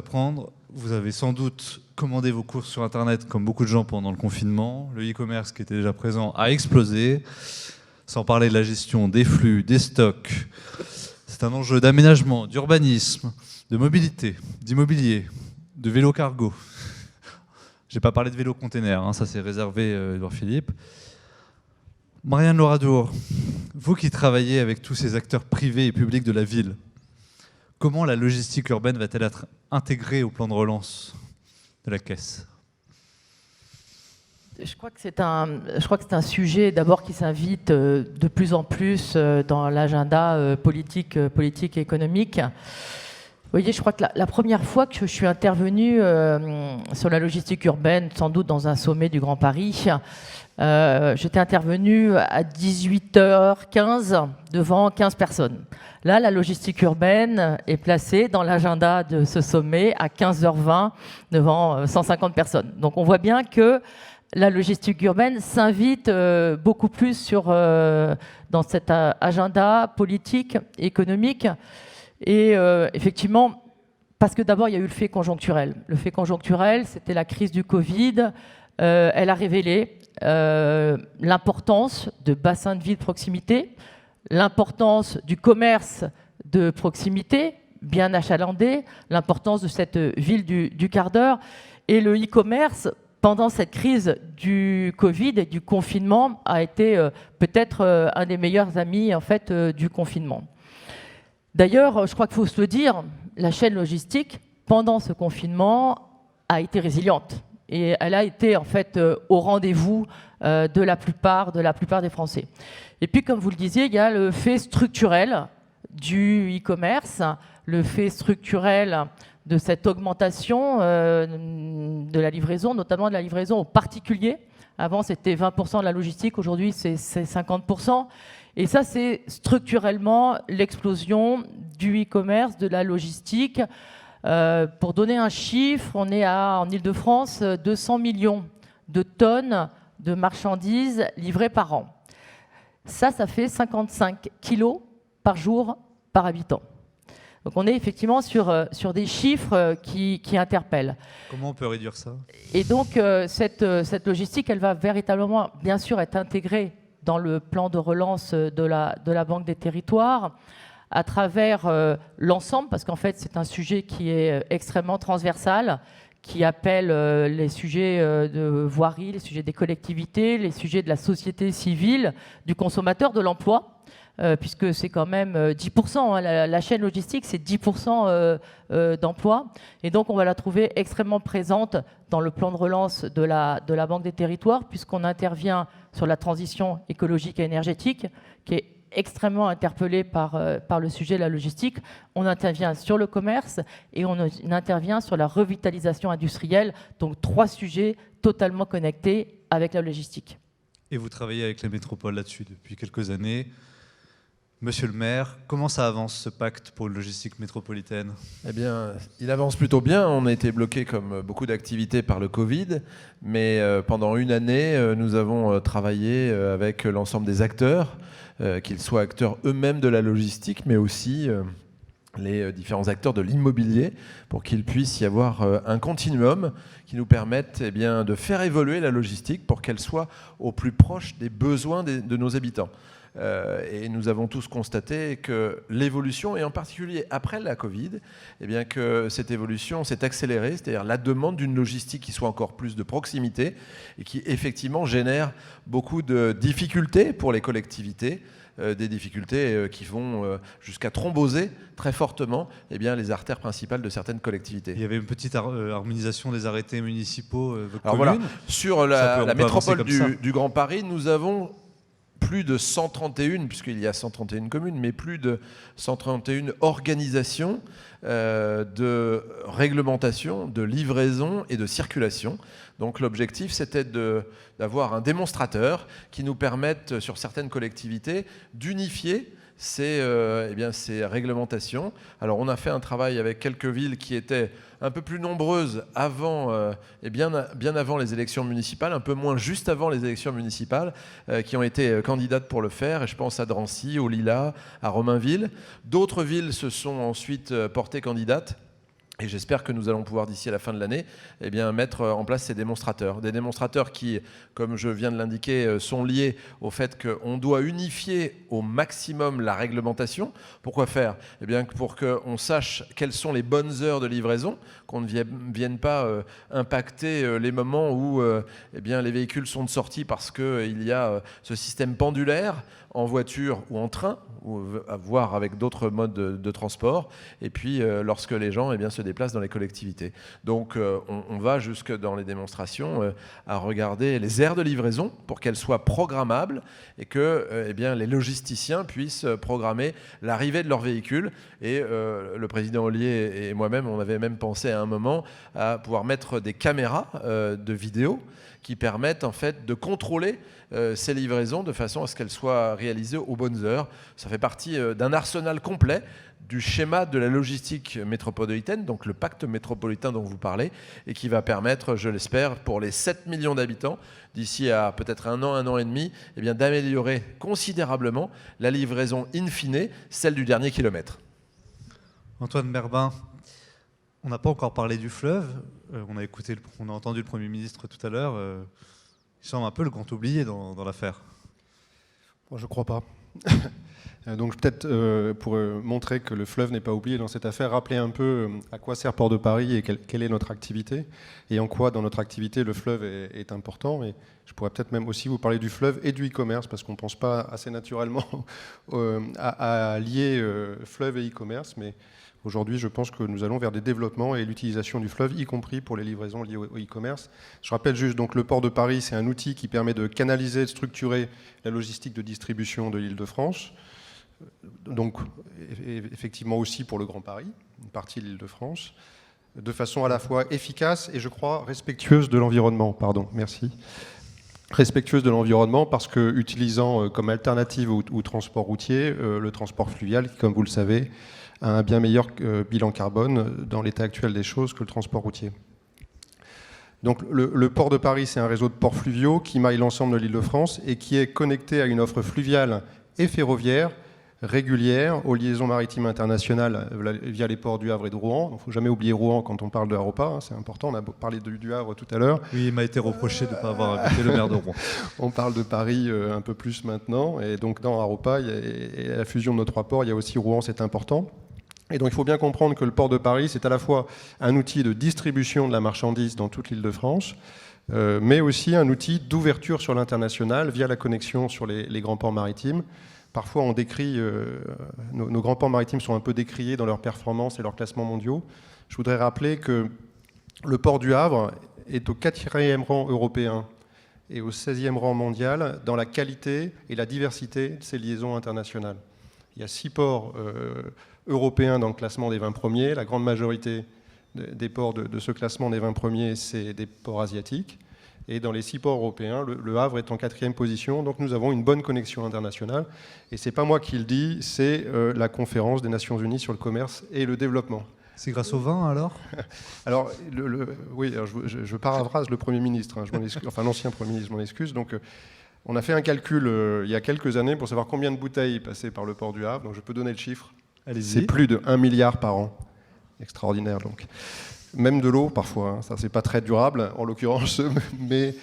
apprendre. Vous avez sans doute commandé vos courses sur Internet comme beaucoup de gens pendant le confinement. Le e-commerce qui était déjà présent a explosé, sans parler de la gestion des flux, des stocks. C'est un enjeu d'aménagement, d'urbanisme, de mobilité, d'immobilier, de vélo cargo. Je n'ai pas parlé de vélo container, ça c'est réservé Édouard Philippe. Marianne Loradour, vous qui travaillez avec tous ces acteurs privés et publics de la ville, comment la logistique urbaine va-t-elle être intégrée au plan de relance de la Caisse ? Je crois que c'est un sujet d'abord qui s'invite de plus en plus dans l'agenda politique et économique. Vous voyez, je crois que la première fois que je suis intervenue sur la logistique urbaine, sans doute dans un sommet du Grand Paris, j'étais intervenue à 18h15 devant 15 personnes. Là, la logistique urbaine est placée dans l'agenda de ce sommet à 15h20 devant 150 personnes. Donc on voit bien que la logistique urbaine s'invite beaucoup plus dans cet agenda politique, économique. Et effectivement, parce que d'abord, il y a eu le fait conjoncturel. Le fait conjoncturel, c'était la crise du Covid. Elle a révélé l'importance de bassins de vie de proximité, l'importance du commerce de proximité, bien achalandé, l'importance de cette ville du quart d'heure. Et le e-commerce, pendant cette crise du Covid et du confinement, a été peut-être un des meilleurs amis en fait, du confinement. D'ailleurs, je crois qu'il faut se le dire, la chaîne logistique, pendant ce confinement, a été résiliente. Et elle a été en fait au rendez-vous de la plupart des Français. Et puis, comme vous le disiez, il y a le fait structurel du e-commerce, le fait structurel de cette augmentation de la livraison, notamment de la livraison aux particuliers. Avant, c'était 20% de la logistique, aujourd'hui, c'est 50%. Et ça, c'est structurellement l'explosion du e-commerce, de la logistique. Pour donner un chiffre, on est en Île-de-France 200 millions de tonnes de marchandises livrées par an. Ça fait 55 kilos par jour par habitant. Donc on est effectivement sur des chiffres qui interpellent. Comment on peut réduire ça ? Et donc cette logistique, elle va véritablement, bien sûr, être intégrée dans le plan de relance de la Banque des Territoires, à travers l'ensemble, parce qu'en fait, c'est un sujet qui est extrêmement transversal, qui appelle les sujets de voirie, les sujets des collectivités, les sujets de la société civile, du consommateur, de l'emploi, puisque c'est quand même 10%. La chaîne logistique, c'est 10% d'emploi. Et donc, on va la trouver extrêmement présente dans le plan de relance de la Banque des Territoires, puisqu'on intervient sur la transition écologique et énergétique, qui est extrêmement interpellé par le sujet de la logistique. On intervient sur le commerce et on intervient sur la revitalisation industrielle. Donc 3 sujets totalement connectés avec la logistique. Et vous travaillez avec la métropole là-dessus depuis quelques années. Monsieur le maire, comment ça avance ce pacte pour une logistique métropolitaine ? Eh bien, il avance plutôt bien. On a été bloqué comme beaucoup d'activités par le Covid, mais pendant une année, nous avons travaillé avec l'ensemble des acteurs, qu'ils soient acteurs eux-mêmes de la logistique, mais aussi les différents acteurs de l'immobilier, pour qu'il puisse y avoir un continuum qui nous permette de faire évoluer la logistique pour qu'elle soit au plus proche des besoins de nos habitants. Et nous avons tous constaté que l'évolution, et en particulier après la Covid, que cette évolution s'est accélérée, c'est-à-dire la demande d'une logistique qui soit encore plus de proximité et qui effectivement génère beaucoup de difficultés pour les collectivités, des difficultés qui vont jusqu'à thromboser très fortement les artères principales de certaines collectivités. Il y avait une petite harmonisation des arrêtés municipaux. Alors voilà, sur la métropole du Grand Paris, nous avons plus de 131, puisqu'il y a 131 communes, mais plus de 131 organisations de réglementation, de livraison et de circulation. Donc l'objectif, c'était d'avoir un démonstrateur qui nous permette, sur certaines collectivités, d'unifier ces réglementations. Alors on a fait un travail avec quelques villes qui étaient un peu plus nombreuses bien avant les élections municipales, un peu moins juste avant les élections municipales, qui ont été candidates pour le faire. Et je pense à Drancy, au Lilas, à Romainville. D'autres villes se sont ensuite portées candidates. Et j'espère que nous allons pouvoir, d'ici à la fin de l'année, eh bien, mettre en place ces démonstrateurs. Des démonstrateurs qui, comme je viens de l'indiquer, sont liés au fait qu'on doit unifier au maximum la réglementation. Pourquoi faire ? Eh bien, pour qu'on sache quelles sont les bonnes heures de livraison, qu'on ne vienne pas impacter les moments où eh bien, les véhicules sont de sortie parce qu'il y a ce système pendulaire en voiture ou en train, ou à voir avec d'autres modes de transport, et puis lorsque les gens eh bien, se déplacent dans les collectivités. Donc on va jusque dans les démonstrations à regarder les aires de livraison pour qu'elles soient programmables et que eh bien, les logisticiens puissent programmer l'arrivée de leurs véhicules. Et le président Ollier et moi-même, on avait même pensé à un moment à pouvoir mettre des caméras de vidéo qui permettent en fait de contrôler ces livraisons de façon à ce qu'elles soient réalisées aux bonnes heures. Ça fait partie d'un arsenal complet du schéma de la logistique métropolitaine, donc le pacte métropolitain dont vous parlez, et qui va permettre, je l'espère, pour les 7 millions d'habitants, d'ici à peut-être un an et demi, eh bien, d'améliorer considérablement la livraison in fine, celle du dernier kilomètre. Antoine Berbin, on n'a pas encore parlé du fleuve. On a entendu le Premier ministre tout à l'heure. Il semble un peu le grand oublié dans l'affaire. Bon, je ne crois pas. Donc peut-être pour montrer que le fleuve n'est pas oublié dans cette affaire, rappeler un peu à quoi sert Port de Paris et quelle est notre activité et en quoi dans notre activité le fleuve est important. Et je pourrais peut-être même aussi vous parler du fleuve et du e-commerce parce qu'on ne pense pas assez naturellement à lier fleuve et e-commerce, mais aujourd'hui, je pense que nous allons vers des développements et l'utilisation du fleuve, y compris pour les livraisons liées au e-commerce. Je rappelle juste, donc, le port de Paris, c'est un outil qui permet de canaliser, de structurer la logistique de distribution de l'Île-de-France. Donc, effectivement aussi pour le Grand Paris, une partie de l'Île-de-France, de façon à la fois efficace et, je crois, respectueuse de l'environnement. Pardon, merci. Respectueuse de l'environnement parce que utilisant comme alternative au transport routier le transport fluvial, qui, comme vous le savez, a un bien meilleur bilan carbone dans l'état actuel des choses que le transport routier. Donc le port de Paris, c'est un réseau de ports fluviaux qui maille l'ensemble de l'Île-de-France et qui est connecté à une offre fluviale et ferroviaire régulière aux liaisons maritimes internationales via les ports du Havre et de Rouen. Il ne faut jamais oublier Rouen quand on parle de Haropa, hein, c'est important, on a parlé du Havre tout à l'heure. Oui, il m'a été reproché de ne pas avoir invité le maire de Rouen. On parle de Paris un peu plus maintenant, et donc dans Haropa, et la fusion de nos trois ports, il y a aussi Rouen, c'est important. Et donc il faut bien comprendre que le port de Paris, c'est à la fois un outil de distribution de la marchandise dans toute l'Île-de-France, mais aussi un outil d'ouverture sur l'international via la connexion sur les grands ports maritimes. Parfois, on décrit, nos grands ports maritimes sont un peu décriés dans leurs performances et leurs classements mondiaux. Je voudrais rappeler que le port du Havre est au 4e rang européen et au 16e rang mondial dans la qualité et la diversité de ses liaisons internationales. Il y a 6 ports européens dans le classement des 20 premiers. La grande majorité des ports de ce classement des 20 premiers, c'est des ports asiatiques. Et dans les 6 ports européens, le Havre est en 4e position. Donc nous avons une bonne connexion internationale. Et ce n'est pas moi qui le dis, c'est la conférence des Nations Unies sur le commerce et le développement. C'est grâce au vin, alors ? Alors, oui, alors je paraphrase le Premier ministre, hein, enfin l'ancien Premier ministre, je m'en excuse. Donc, on a fait un calcul il y a quelques années pour savoir combien de bouteilles passaient par le port du Havre. Donc, je peux donner le chiffre. C'est plus de 1 milliard par an. Extraordinaire, donc. Même de l'eau, parfois. Hein. Ça, c'est pas très durable, en l'occurrence, mais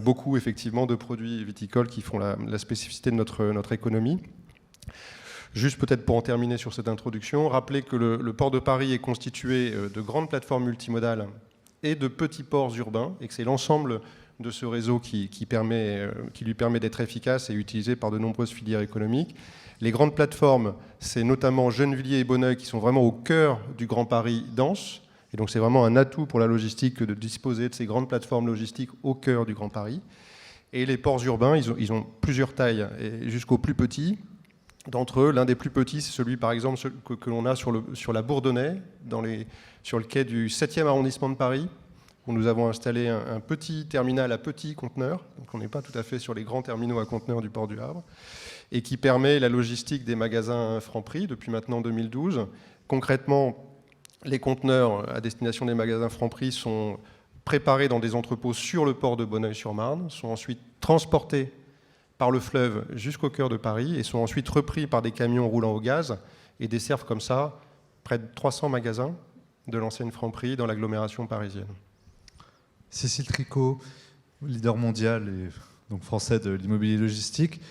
beaucoup, effectivement, de produits viticoles qui font la spécificité de notre économie. Juste peut-être pour en terminer sur cette introduction, rappeler que le port de Paris est constitué de grandes plateformes multimodales et de petits ports urbains, et que c'est l'ensemble de ce réseau qui lui permet d'être efficace et utilisé par de nombreuses filières économiques. Les grandes plateformes, c'est notamment Gennevilliers et Bonneuil qui sont vraiment au cœur du Grand Paris dense. Et donc c'est vraiment un atout pour la logistique de disposer de ces grandes plateformes logistiques au cœur du Grand Paris. Et les ports urbains, ils ont plusieurs tailles, et jusqu'aux plus petits. D'entre eux, l'un des plus petits, c'est celui, par exemple, que l'on a sur la Bourdonnais, sur le quai du 7e arrondissement de Paris, où nous avons installé un petit terminal à petits conteneurs. Donc on n'est pas tout à fait sur les grands terminaux à conteneurs du port du Havre, et qui permet la logistique des magasins Franprix depuis maintenant 2012. Concrètement, les conteneurs à destination des magasins Franprix sont préparés dans des entrepôts sur le port de Bonneuil-sur-Marne, sont ensuite transportés par le fleuve jusqu'au cœur de Paris et sont ensuite repris par des camions roulant au gaz et desservent comme ça près de 300 magasins de l'ancienne Franprix dans l'agglomération parisienne. Cécile Tricot, leader mondial et donc français de l'immobilier logistique.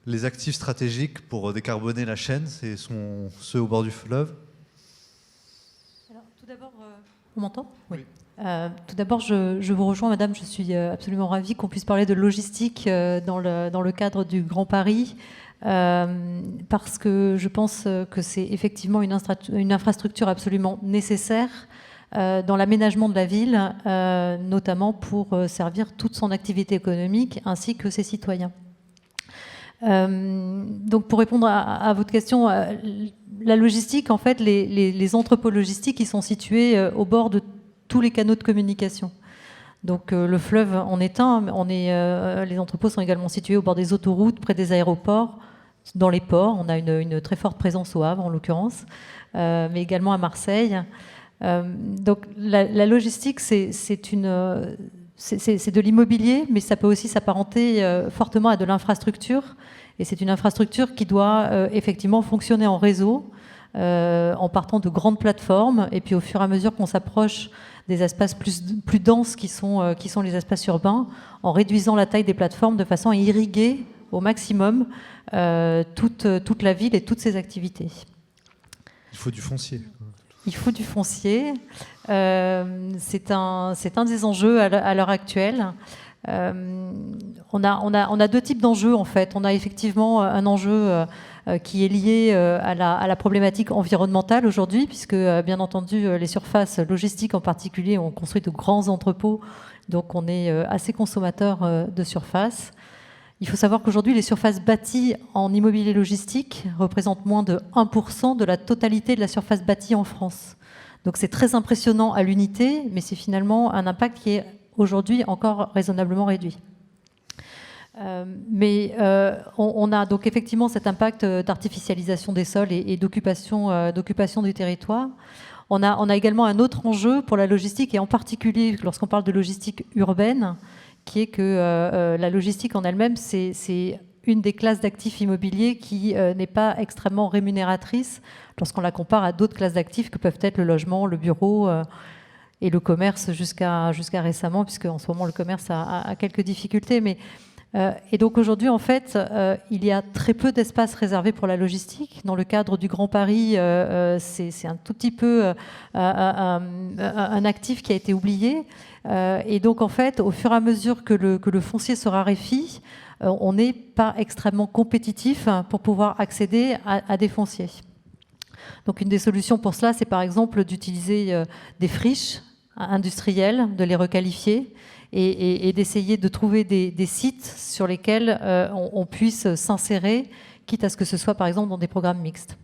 Les actifs stratégiques pour décarboner la chaîne, ce sont ceux au bord du fleuve? Alors, tout d'abord, on m'entend? Oui. Tout d'abord, je vous rejoins, madame. Je suis absolument ravie qu'on puisse parler de logistique dans le cadre du Grand Paris, parce que je pense que c'est effectivement une infrastructure absolument nécessaire dans l'aménagement de la ville, notamment pour servir toute son activité économique ainsi que ses citoyens. Donc pour répondre à votre question, la logistique, en fait, les entrepôts logistiques, ils sont situés au bord de tous les canaux de communication. Donc le fleuve en est un, les entrepôts sont également situés au bord des autoroutes, près des aéroports, dans les ports. On a une très forte présence au Havre, en l'occurrence, mais également à Marseille. Donc la logistique, c'est de l'immobilier, mais ça peut aussi s'apparenter fortement à de l'infrastructure. Et c'est une infrastructure qui doit effectivement fonctionner en réseau, en partant de grandes plateformes. Et puis au fur et à mesure qu'on s'approche des espaces plus denses qui sont les espaces urbains, en réduisant la taille des plateformes de façon à irriguer au maximum toute la ville et toutes ses activités. Il faut du foncier. Il faut du foncier. C'est un des enjeux à l'heure actuelle. On a deux types d'enjeux, en fait. On a effectivement un enjeu qui est lié à la problématique environnementale aujourd'hui, puisque, bien entendu, les surfaces logistiques en particulier ont construit de grands entrepôts, donc on est assez consommateur de surface. Il faut savoir qu'aujourd'hui, les surfaces bâties en immobilier logistique représentent moins de 1% de la totalité de la surface bâtie en France. Donc c'est très impressionnant à l'unité, mais c'est finalement un impact qui est aujourd'hui encore raisonnablement réduit. On a donc effectivement cet impact d'artificialisation des sols et d'occupation du territoire. On a également un autre enjeu pour la logistique, et en particulier lorsqu'on parle de logistique urbaine, qui est que la logistique en elle-même, c'est une des classes d'actifs immobiliers qui n'est pas extrêmement rémunératrice lorsqu'on la compare à d'autres classes d'actifs que peuvent être le logement, le bureau et le commerce jusqu'à récemment, puisque en ce moment le commerce a quelques difficultés. Et donc aujourd'hui, en fait, il y a très peu d'espace réservé pour la logistique. Dans le cadre du Grand Paris, c'est un tout petit peu un actif qui a été oublié. Et donc, en fait, au fur et à mesure que le foncier se raréfie, on n'est pas extrêmement compétitif pour pouvoir accéder à des fonciers. Donc, une des solutions pour cela, c'est par exemple d'utiliser des friches industrielles, de les requalifier et d'essayer de trouver des sites sur lesquels on puisse s'insérer, quitte à ce que ce soit par exemple dans des programmes mixtes.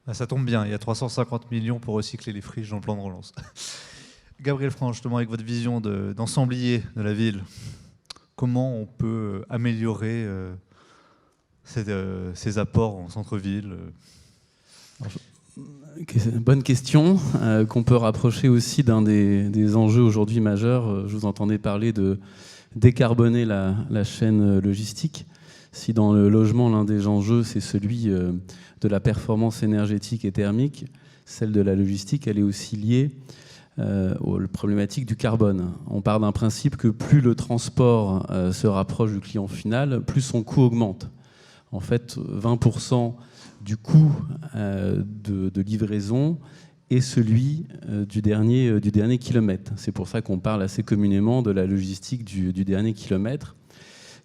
Ah, ça tombe bien, il y a 350 millions pour recycler les friches dans le plan de relance. Gabriel Franche, justement, avec votre vision d'ensemblier de la ville, comment on peut améliorer ces apports en centre-ville? Bonne question, qu'on peut rapprocher aussi d'un des enjeux aujourd'hui majeurs. Je vous entendais parler de décarboner la chaîne logistique. Si dans le logement, l'un des enjeux, c'est celui de la performance énergétique et thermique, celle de la logistique, elle est aussi liée aux problématiques du carbone. On part d'un principe que plus le transport se rapproche du client final, plus son coût augmente. En fait, 20% du coût de livraison est celui du dernier kilomètre. C'est pour ça qu'on parle assez communément de la logistique du dernier kilomètre,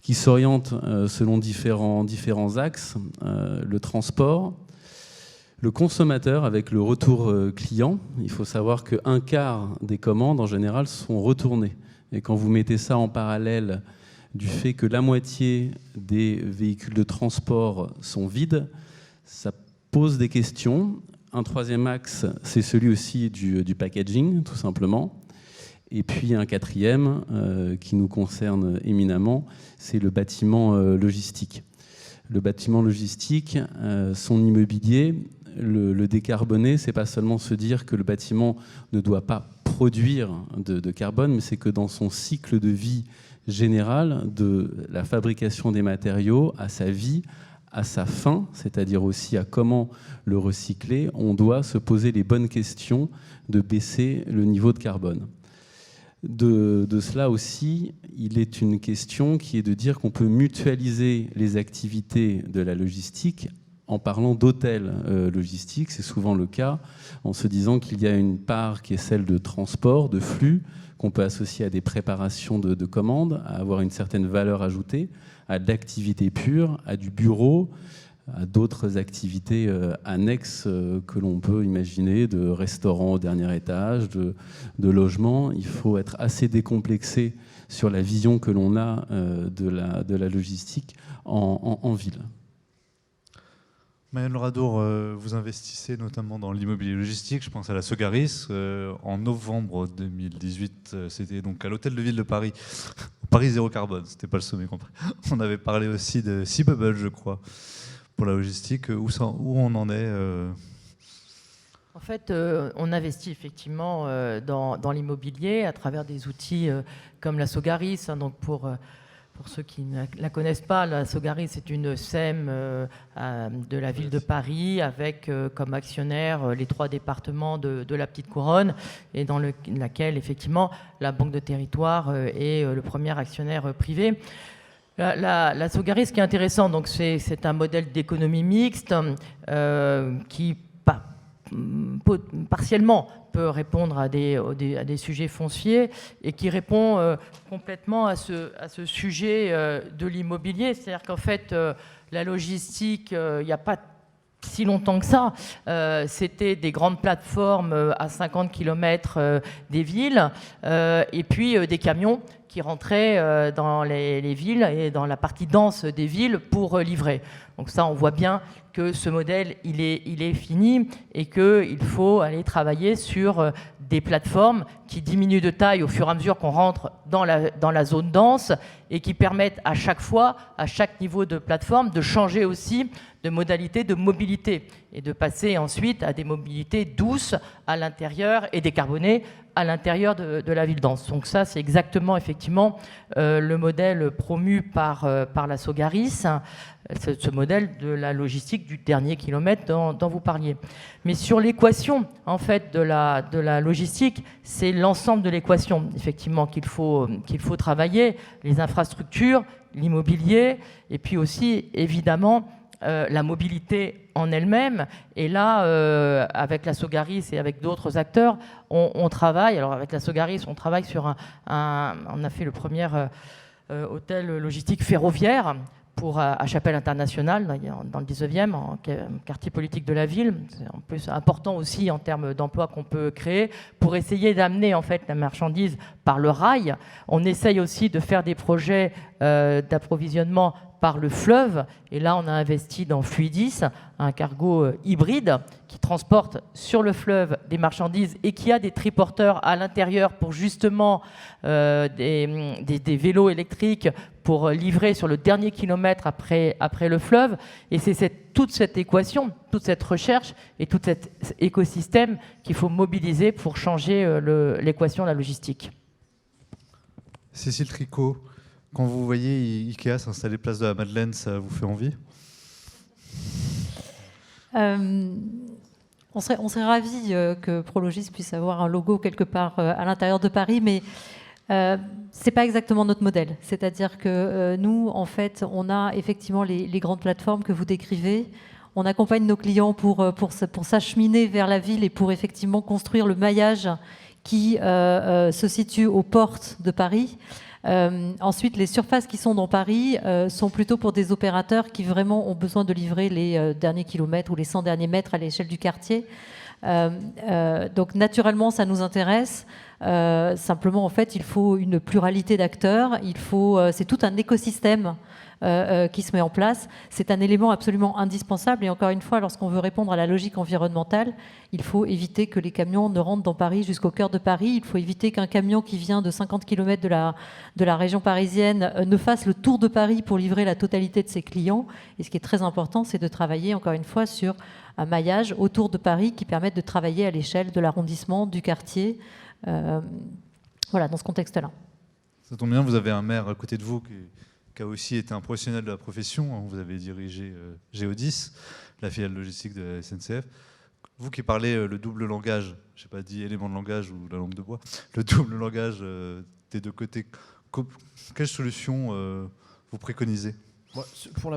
qui s'oriente selon différents axes. Le transport, le consommateur avec le retour client. Il faut savoir qu'un quart des commandes, en général, sont retournées. Et quand vous mettez ça en parallèle du fait que la moitié des véhicules de transport sont vides, ça pose des questions. Un troisième axe, c'est celui aussi du packaging, tout simplement. Et puis un quatrième, qui nous concerne éminemment, c'est le bâtiment logistique. Le bâtiment logistique, son immobilier, le décarboner, c'est pas seulement se dire que le bâtiment ne doit pas produire de carbone, mais c'est que dans son cycle de vie général, de la fabrication des matériaux à sa vie, à sa fin, c'est-à-dire aussi à comment le recycler, on doit se poser les bonnes questions de baisser le niveau de carbone. De cela aussi, il est une question qui est de dire qu'on peut mutualiser les activités de la logistique en parlant d'hôtels logistiques. C'est souvent le cas, en se disant qu'il y a une part qui est celle de transport, de flux, qu'on peut associer à des préparations de commandes, à avoir une certaine valeur ajoutée, à de l'activité pure, à du bureau, à d'autres activités annexes que l'on peut imaginer, de restaurants au dernier étage, de logements. Il faut être assez décomplexé sur la vision que l'on a de la logistique en ville. Marianne Lauradour, vous investissez notamment dans l'immobilier logistique, je pense à la Sogaris. En novembre 2018, c'était donc à l'hôtel de ville de Paris, Paris zéro carbone, c'était pas le sommet compris. On avait parlé aussi de Sea Bubble, je crois, pour la logistique. Où on en est En fait, on investit effectivement dans l'immobilier à travers des outils comme la Sogaris. Donc pour ceux qui ne la connaissent pas, la Sogaris c'est une SEM de la ville de Paris avec comme actionnaires les 3 départements de la Petite Couronne et dans laquelle effectivement la Banque de Territoire est le premier actionnaire privé. La Sogaris, ce qui est intéressant, donc c'est un modèle d'économie mixte qui partiellement peut répondre à des sujets fonciers et qui répond complètement à ce sujet de l'immobilier. C'est-à-dire qu'en fait, la logistique, il n'y a pas si longtemps que ça, c'était des grandes plateformes à 50 km des villes et puis des camions qui rentraient dans les villes et dans la partie dense des villes pour livrer. Donc ça, on voit bien que ce modèle, il est fini et qu'il faut aller travailler sur des plateformes qui diminuent de taille au fur et à mesure qu'on rentre dans la zone dense et qui permettent à chaque fois, à chaque niveau de plateforme, de changer aussi de modalité de mobilité et de passer ensuite à des mobilités douces à l'intérieur et décarbonées à l'intérieur de la ville dense. Donc ça, c'est exactement effectivement le modèle promu par la Sogaris, ce modèle de la logistique du dernier kilomètre dont vous parliez. Mais sur l'équation en fait de la logistique, c'est l'ensemble de l'équation effectivement qu'il faut travailler, les infrastructures, l'immobilier et puis aussi évidemment la mobilité en elle-même. Et là, avec la Sogaris et avec d'autres acteurs, on travaille. Alors avec la Sogaris, on travaille sur on a fait le premier hôtel logistique ferroviaire pour à Chapelle Internationale, dans le 19e, en quartier politique de la ville. C'est en plus important aussi en termes d'emplois qu'on peut créer pour essayer d'amener en fait la marchandise par le rail. On essaye aussi de faire des projets d'approvisionnement par le fleuve. Et là, on a investi dans Fluidis, un cargo hybride qui transporte sur le fleuve des marchandises et qui a des triporteurs à l'intérieur pour justement des vélos électriques pour livrer sur le dernier kilomètre après le fleuve. Et c'est toute cette équation, toute cette recherche et tout cet écosystème qu'il faut mobiliser pour changer l'équation de la logistique. Cécile Tricot, quand vous voyez Ikea s'installer place de la Madeleine, ça vous fait envie ? On serait ravis que Prologis puisse avoir un logo quelque part à l'intérieur de Paris, mais c'est pas exactement notre modèle. C'est-à-dire que nous, en fait, on a effectivement les grandes plateformes que vous décrivez. On accompagne nos clients pour s'acheminer vers la ville et pour effectivement construire le maillage qui se situe aux portes de Paris. Ensuite, les surfaces qui sont dans Paris sont plutôt pour des opérateurs qui vraiment ont besoin de livrer les derniers kilomètres ou les 100 derniers mètres à l'échelle du quartier. Donc naturellement, ça nous intéresse. Simplement, en fait, il faut une pluralité d'acteurs. C'est tout un écosystème qui se met en place. C'est un élément absolument indispensable. Et encore une fois, lorsqu'on veut répondre à la logique environnementale, il faut éviter que les camions ne rentrent dans Paris jusqu'au cœur de Paris. Il faut éviter qu'un camion qui vient de 50 km de la région parisienne ne fasse le tour de Paris pour livrer la totalité de ses clients. Et ce qui est très important, c'est de travailler, encore une fois, sur un maillage autour de Paris qui permette de travailler à l'échelle de l'arrondissement, du quartier. Voilà, dans ce contexte-là. Ça tombe bien, vous avez un maire à côté de vous qui a aussi été un professionnel de la profession. Vous avez dirigé Géodis, la filiale logistique de la SNCF. Vous qui parlez le double langage, je n'ai pas dit élément de langage ou la langue de bois, le double langage des deux côtés, quelle solution vous préconisez ? Pour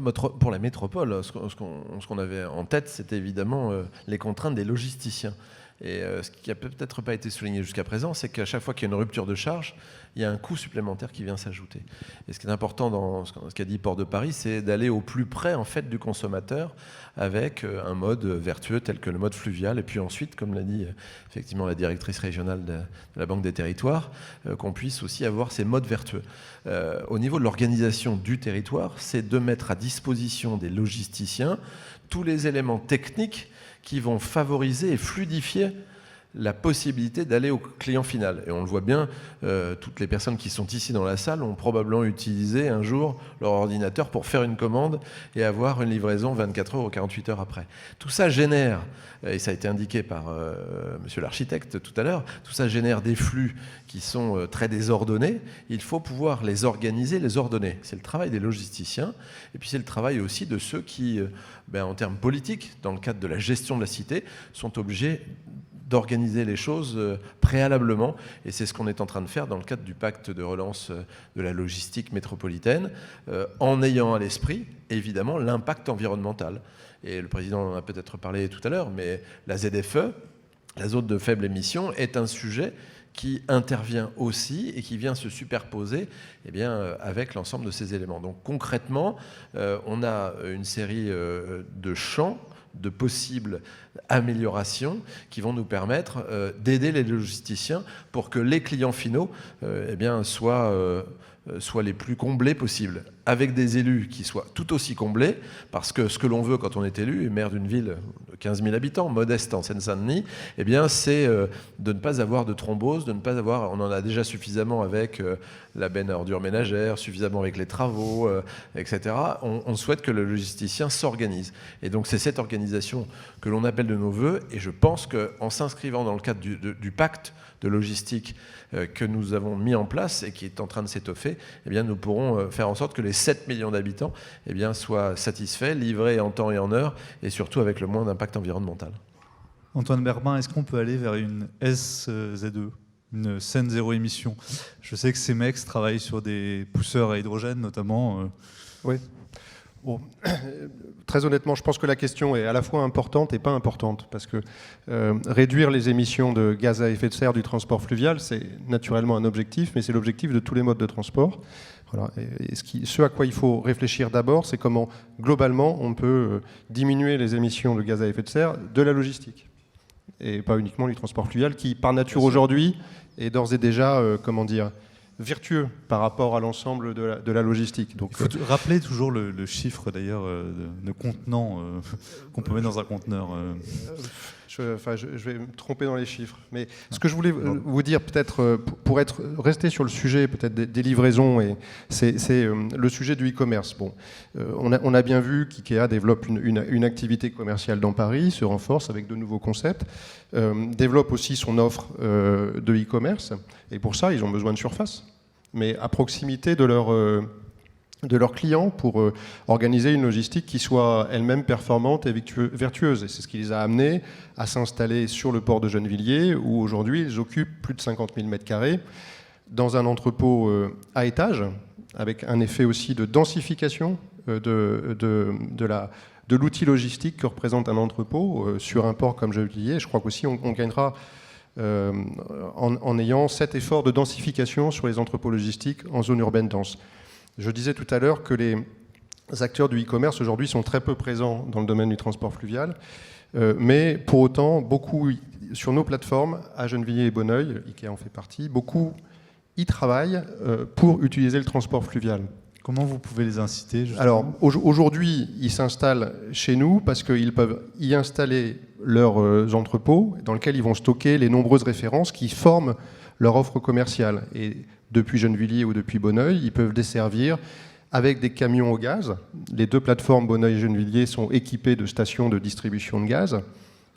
la métropole, ce qu'on avait en tête, c'était évidemment les contraintes des logisticiens. Et ce qui n'a peut-être pas été souligné jusqu'à présent, c'est qu'à chaque fois qu'il y a une rupture de charge, il y a un coût supplémentaire qui vient s'ajouter. Et ce qui est important dans ce qu'a dit Port de Paris, c'est d'aller au plus près en fait, du consommateur avec un mode vertueux tel que le mode fluvial. Et puis ensuite, comme l'a dit effectivement la directrice régionale de la Banque des Territoires, qu'on puisse aussi avoir ces modes vertueux. Au niveau de l'organisation du territoire, c'est de mettre à disposition des logisticiens tous les éléments techniques qui vont favoriser et fluidifier la possibilité d'aller au client final. Et on le voit bien, toutes les personnes qui sont ici dans la salle ont probablement utilisé un jour leur ordinateur pour faire une commande et avoir une livraison 24 heures ou 48 heures après. Tout ça génère, et ça a été indiqué par monsieur l'architecte tout à l'heure, tout ça génère des flux qui sont très désordonnés. Il faut pouvoir les organiser, les ordonner. C'est le travail des logisticiens, et puis c'est le travail aussi de ceux qui, en termes politiques, dans le cadre de la gestion de la cité, sont obligés d'organiser les choses préalablement, et c'est ce qu'on est en train de faire dans le cadre du pacte de relance de la logistique métropolitaine, en ayant à l'esprit, évidemment, l'impact environnemental. Et le président en a peut-être parlé tout à l'heure, mais la ZFE, la zone de faible émission, est un sujet qui intervient aussi et qui vient se superposer avec l'ensemble de ces éléments. Donc concrètement, on a une série de champs, de possibles améliorations qui vont nous permettre d'aider les logisticiens pour que les clients finaux soient les plus comblés possibles, avec des élus qui soient tout aussi comblés, parce que ce que l'on veut quand on est élu, maire d'une ville de 15 000 habitants, modeste en Seine-Saint-Denis, c'est de ne pas avoir de thrombose, de ne pas avoir, on en a déjà suffisamment avec la benne à ordures ménagères, suffisamment avec les travaux, etc. On souhaite que le logisticien s'organise. Et donc c'est cette organisation que l'on appelle de nos voeux, et je pense qu'en s'inscrivant dans le cadre du pacte de logistique que nous avons mis en place et qui est en train de s'étoffer, nous pourrons faire en sorte que les 7 millions d'habitants soient satisfaits, livrés en temps et en heure, et surtout avec le moins d'impact environnemental. Antoine Berbin, est-ce qu'on peut aller vers une SZE, une Seine zéro émission ? Je sais que CEMEX travaille sur des pousseurs à hydrogène notamment. Oui. Bon, très honnêtement, je pense que la question est à la fois importante et pas importante, parce que réduire les émissions de gaz à effet de serre du transport fluvial, c'est naturellement un objectif, mais c'est l'objectif de tous les modes de transport. Voilà. Et ce à quoi il faut réfléchir d'abord, c'est comment, globalement, on peut diminuer les émissions de gaz à effet de serre de la logistique, et pas uniquement du transport fluvial, qui, par nature aujourd'hui, est d'ores et déjà, vertueux par rapport à l'ensemble de la logistique. Donc, il faut rappeler toujours le chiffre d'ailleurs de contenant qu'on peut mettre dans un conteneur. Je vais me tromper dans les chiffres. Mais ce que je voulais vous dire, peut-être, pour rester sur le sujet peut-être des livraisons, c'est le sujet du e-commerce. Bon, on a bien vu qu'IKEA développe une activité commerciale dans Paris, se renforce avec de nouveaux concepts, développe aussi son offre de e-commerce, et pour ça, ils ont besoin de surface, mais à proximité de leurs clients pour organiser une logistique qui soit elle-même performante et vertueuse. Et c'est ce qui les a amenés à s'installer sur le port de Gennevilliers, où aujourd'hui ils occupent plus de 50 000 m² dans un entrepôt à étage, avec un effet aussi de densification de l'outil logistique que représente un entrepôt sur un port comme Gennevilliers. Je crois qu'aussi on gagnera en ayant cet effort de densification sur les entrepôts logistiques en zone urbaine dense. Je disais tout à l'heure que les acteurs du e-commerce aujourd'hui sont très peu présents dans le domaine du transport fluvial, mais pour autant, beaucoup sur nos plateformes, à Gennevilliers et Bonneuil, IKEA en fait partie, beaucoup y travaillent pour utiliser le transport fluvial. Comment vous pouvez les inciter justement ? Alors aujourd'hui, ils s'installent chez nous parce qu'ils peuvent y installer leurs entrepôts dans lesquels ils vont stocker les nombreuses références qui forment leur offre commerciale. Et depuis Gennevilliers ou depuis Bonneuil, ils peuvent desservir avec des camions au gaz. Les deux plateformes Bonneuil et Gennevilliers sont équipées de stations de distribution de gaz.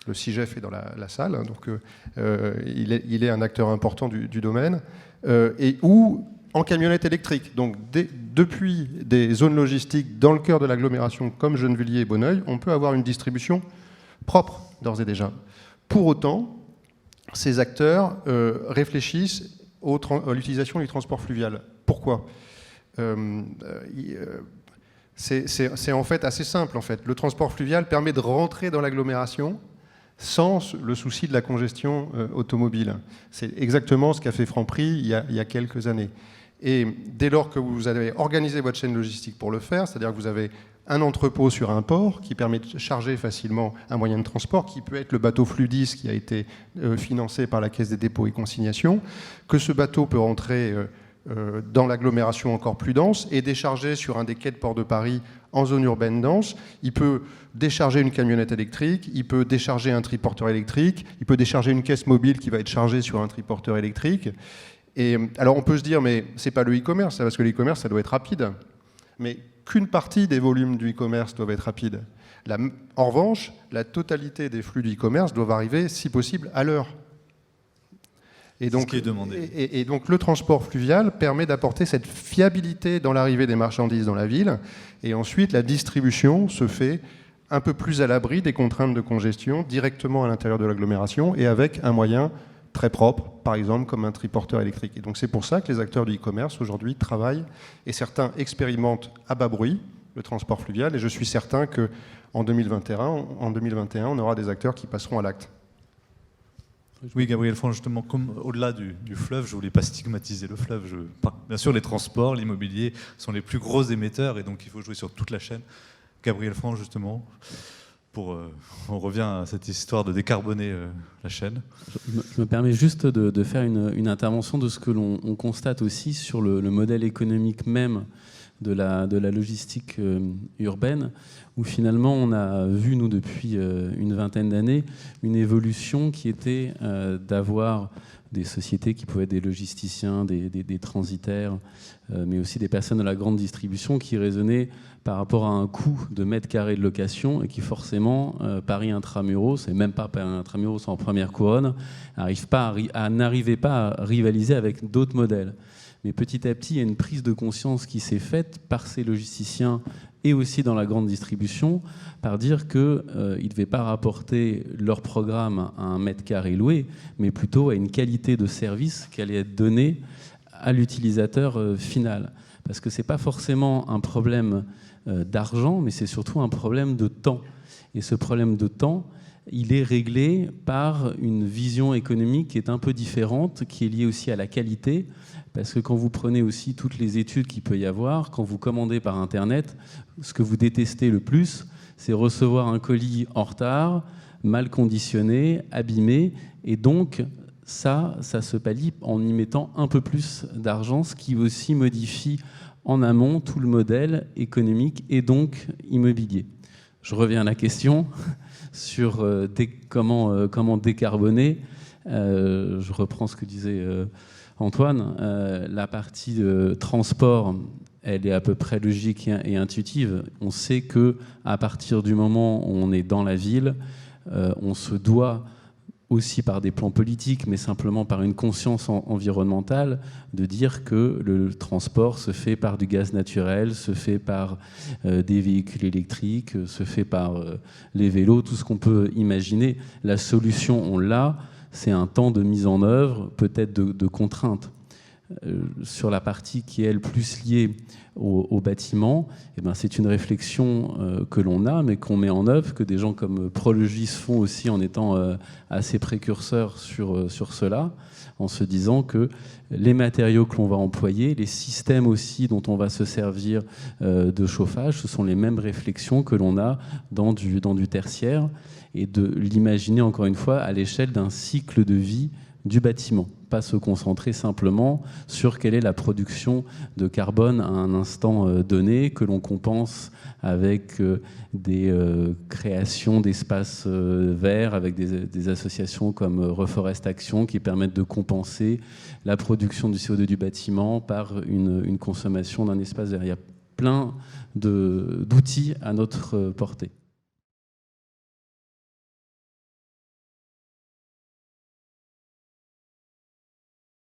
Le CIGEF est dans la salle, donc il est un acteur important du domaine. Et ou en camionnette électrique. Donc depuis des zones logistiques dans le cœur de l'agglomération comme Gennevilliers et Bonneuil, on peut avoir une distribution propre, d'ores et déjà. Pour autant, ces acteurs réfléchissent à l'utilisation du transport fluvial. Pourquoi ? C'est en fait assez simple. En fait. Le transport fluvial permet de rentrer dans l'agglomération sans le souci de la congestion automobile. C'est exactement ce qu'a fait Franprix il y a quelques années. Et dès lors que vous avez organisé votre chaîne logistique pour le faire, c'est-à-dire que vous avez un entrepôt sur un port qui permet de charger facilement un moyen de transport, qui peut être le bateau Fludis qui a été financé par la Caisse des dépôts et consignations, que ce bateau peut rentrer dans l'agglomération encore plus dense et décharger sur un des quais de Port de Paris en zone urbaine dense. Il peut décharger une camionnette électrique, il peut décharger un triporteur électrique, il peut décharger une caisse mobile qui va être chargée sur un triporteur électrique. Et alors on peut se dire, mais c'est pas le e-commerce, parce que le e-commerce, ça doit être rapide. Mais qu'une partie des volumes du e-commerce doivent être rapides. En revanche, la totalité des flux du e-commerce doivent arriver, si possible, à l'heure. Et donc, ce qui est demandé. Et donc le transport fluvial permet d'apporter cette fiabilité dans l'arrivée des marchandises dans la ville. Et ensuite, la distribution se fait un peu plus à l'abri des contraintes de congestion, directement à l'intérieur de l'agglomération et avec un moyen très propre, par exemple comme un triporteur électrique. Et donc c'est pour ça que les acteurs du e-commerce aujourd'hui travaillent et certains expérimentent à bas bruit le transport fluvial. Et je suis certain qu'en 2021, on aura des acteurs qui passeront à l'acte. Oui, Gabriel Franc, justement, comme au-delà du fleuve, je ne voulais pas stigmatiser le fleuve. Bien sûr, les transports, l'immobilier sont les plus gros émetteurs et donc il faut jouer sur toute la chaîne. Gabriel Franc, justement, on revient à cette histoire de décarboner la chaîne. Je me permets juste de faire une intervention de ce que l'on constate aussi sur le modèle économique même de la logistique urbaine, où finalement on a vu, nous, depuis une vingtaine d'années, une évolution qui était d'avoir des sociétés qui pouvaient être des logisticiens, des transitaires, mais aussi des personnes de la grande distribution qui raisonnaient par rapport à un coût de mètre carré de location et qui forcément, Paris Intramuros, et même pas Paris Intramuros en première couronne, n'arrivait pas à rivaliser avec d'autres modèles. Mais petit à petit, il y a une prise de conscience qui s'est faite par ces logisticiens et aussi dans la grande distribution, par dire qu'ils ne devaient pas rapporter leur programme à un mètre carré loué, mais plutôt à une qualité de service qui allait être donnée à l'utilisateur final. Parce que ce n'est pas forcément un problème d'argent, mais c'est surtout un problème de temps. Et ce problème de temps, il est réglé par une vision économique qui est un peu différente, qui est liée aussi à la qualité, parce que quand vous prenez aussi toutes les études qu'il peut y avoir, quand vous commandez par Internet, ce que vous détestez le plus, c'est recevoir un colis en retard, mal conditionné, abîmé, et donc ça se pallie en y mettant un peu plus d'argent, ce qui aussi modifie en amont tout le modèle économique et donc immobilier. Je reviens à la question sur comment décarboner. Je reprends ce que disait Antoine. La partie transport, elle est à peu près logique et intuitive. On sait qu'à partir du moment où on est dans la ville, on se doit aussi par des plans politiques, mais simplement par une conscience environnementale, de dire que le transport se fait par du gaz naturel, se fait par des véhicules électriques, se fait par les vélos, tout ce qu'on peut imaginer. La solution, on l'a, c'est un temps de mise en œuvre, peut-être de contrainte. Sur la partie qui est, elle, plus liée au bâtiment, eh ben, c'est une réflexion que l'on a, mais qu'on met en œuvre, que des gens comme Prologis font aussi en étant assez précurseurs sur cela, en se disant que les matériaux que l'on va employer, les systèmes aussi dont on va se servir de chauffage, ce sont les mêmes réflexions que l'on a dans du tertiaire, et de l'imaginer encore une fois à l'échelle d'un cycle de vie du bâtiment, pas se concentrer simplement sur quelle est la production de carbone à un instant donné, que l'on compense avec des créations d'espaces verts, avec des associations comme Reforest Action qui permettent de compenser la production du CO2 du bâtiment par une consommation d'un espace vert. Il y a plein d'outils à notre portée.